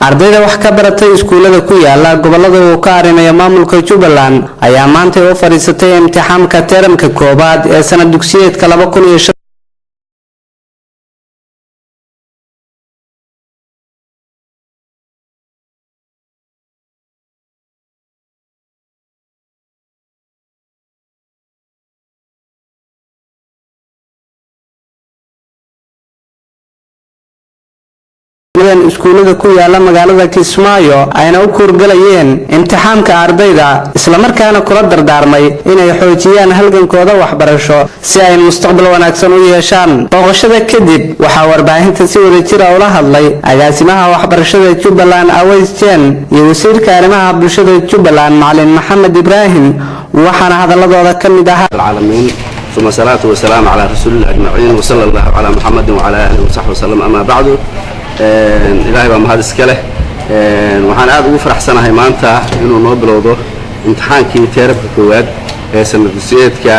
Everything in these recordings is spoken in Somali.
ardayda wax ka baratay iskuulada ku yaala gobolada uu ka arinaya maamulka Jubbaland ayaa maanta u fariisatay imtixaanka termka koobaad ee sanad dugsiyeedka 2015 iskuulada ku yaala magaalada Kismaayo ayna u kurgalayeen imtixaanka ardayda isla markaana kula dardaarmay inay xoojiyaan halgankooda waxbarasho si ay mustaqbal wanaagsan u yeeshaan. Booqashada kadib waxa warbaahinta si wadajir ah ula hadlay agaasimaha waxbarashada Jubbaland Aways Jen iyo wasiirka arrimaha bulshada Jubbaland Macalin Maxamed Ibrahim waxaana hadaladooda kamid ahaa العالمين ثم صلاة والسلام على رسول الله أجمعين وصلى الله على محمد وعلى آله وصحبه وسلم. أما بعد إلهي بمهد اسكاله waxaan aad ugu faraxsanahay maanta inuu noo bilowdo imtixaankii teerabka koowaad ee sanad dugsiyeedka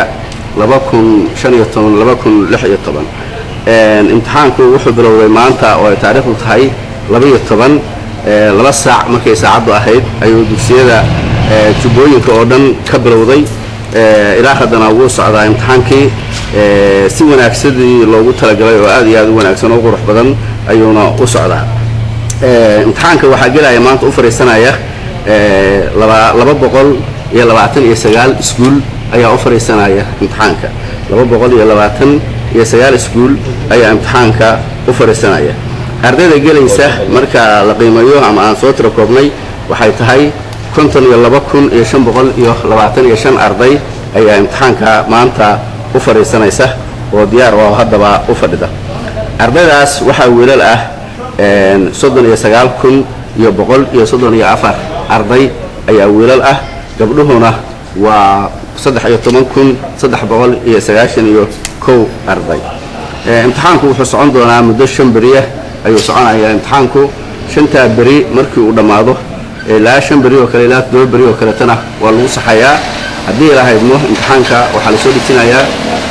2015-2016 imtixaanku wuxuu bilowday maanta oo ay taariikhdu tahay 12 saac markay saacadu ahayd ayuu dugsiyada Jubbooyinka oo dhan ka bilowday ilaa haddana wuu socdaa imtixaankii si wanaagsan loogu talagalay oo aad iyo aad u wanaagsan oo qurux badan ayuuna u socdaa. imtixaanka waxaa galaya maanta u fariisanaya 229 iskuul ayaa u fariisanaya imtixaanka 229 iskuul ayaa imtixaanka u fariisanaya. ardayda galaysa marka la qiimeeyo ama aan soo tiro koobnay waxay tahay 52,525 arday ayaa imtixaanka maanta u fariisanaysa oo diyaar oo haddaba u fadhida. ardaydaas waxaa wiilal ah 39,134 arday ayaa wiilal ah, gabdhuhuna waa 13,391 arday. imtixaanku wuxuu socon doonaa muddo 5 bari ayuu soconayaa. imtixaanku 5 bari markii uu dhamaado ilaa 5 bari oo kale ilaa 2 bari oo kale tana waa lagu saxayaa. haddii la haydmo imtixaanka waxaa la soo dhigtinayaa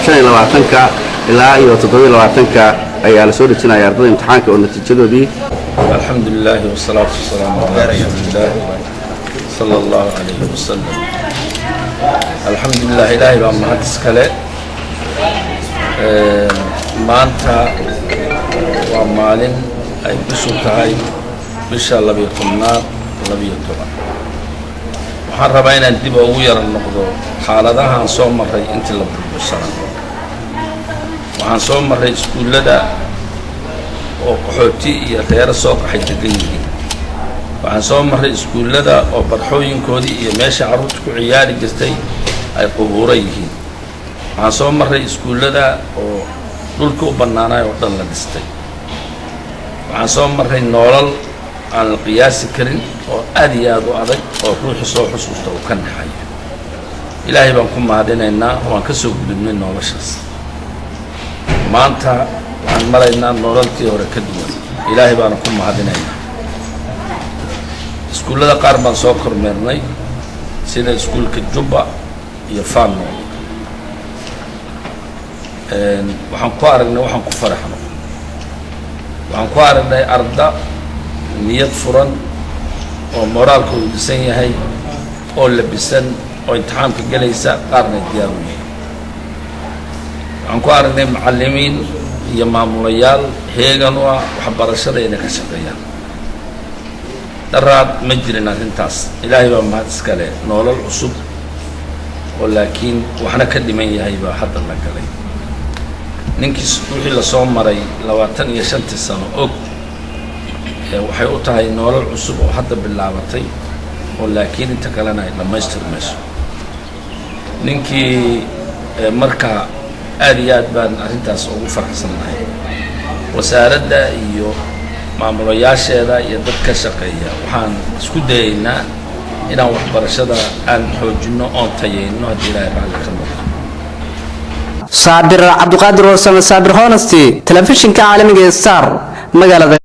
25 ilaa 27 ayaa la soo dhigtinayaa ardayda imtixaanka oo natiijadoodii. alxamdulillaah wasalaatu wasalaamu calaa rasuulillaah sallallahu alayhi wasallam. alxamdulillaah ilaahay baa mahad iskale. maanta waa maalin ay bishu tahay bisha 12. waxaan rabaa inaan dib ugu yara noqdo xaaladahan soo maray intii la burbusana. waxaan soo maray iskuullada oo qaxooti iyo reer soo qaxay degan yihiin. waxaan soo maray iskuullada oo barxooyinkoodii iyo meesha carruurtu ku ciyaari jirtay ay qubuuro yihiin. waxaan soo maray iskuullada oo dhulka u bannaanay oo dhan la dhistay. waxaan soo maray nolol aan la qiyaasi karin oo aad iyo aad u adag oo ruuxu soo xusuusta uu ka naxayo. ilaahay baan ku mahadinaynaa waan ka soo gudubnay noloshaas. maanta waxaan maraynaa nololtii hore ka duwan. ilaahay baana ku mahadinaynaa. iskuullada qaar baan soo kormeernay sida iskuulka Jubba iyo Faano. waxaan ku aragnay waxaan ku faraxno. waxaan ku aragnay arda niyad furan oo moraalkoodu dhisan yahay oo labisan oo imtixaanka galaysa qaarna diyaar u yihiin. waxaan ku aragnay macallimiin iyo maamulayaal heegan u ah waxbarashada inay ka shaqeeyaan. daraad ma jirin arrintaas. ilaahay baa mahad iskale. nolol cusub oo laakiin waxna ka dhiman yahay baa hadda la galay. ninkii wixii la soo maray 25 sano og waxay u tahay nolol cusub oo hadda bilaabatay oo laakiin inta kalena ay dhammaystirmayso. ninkii marka aad iyo aad baan arrintaas ugu faraxsanahay. wasaaradda iyo maamulayaasheeda iyo dad ka shaqeeya waxaan isku dayaynaa inaan waxbarashada aan xoojino oon tayayno haddii ilaahay raalli ka noqdo. Sabir Abdulqaadir Warsame, Sabir Honesty, telefishinka caalamiga ee Star magaalada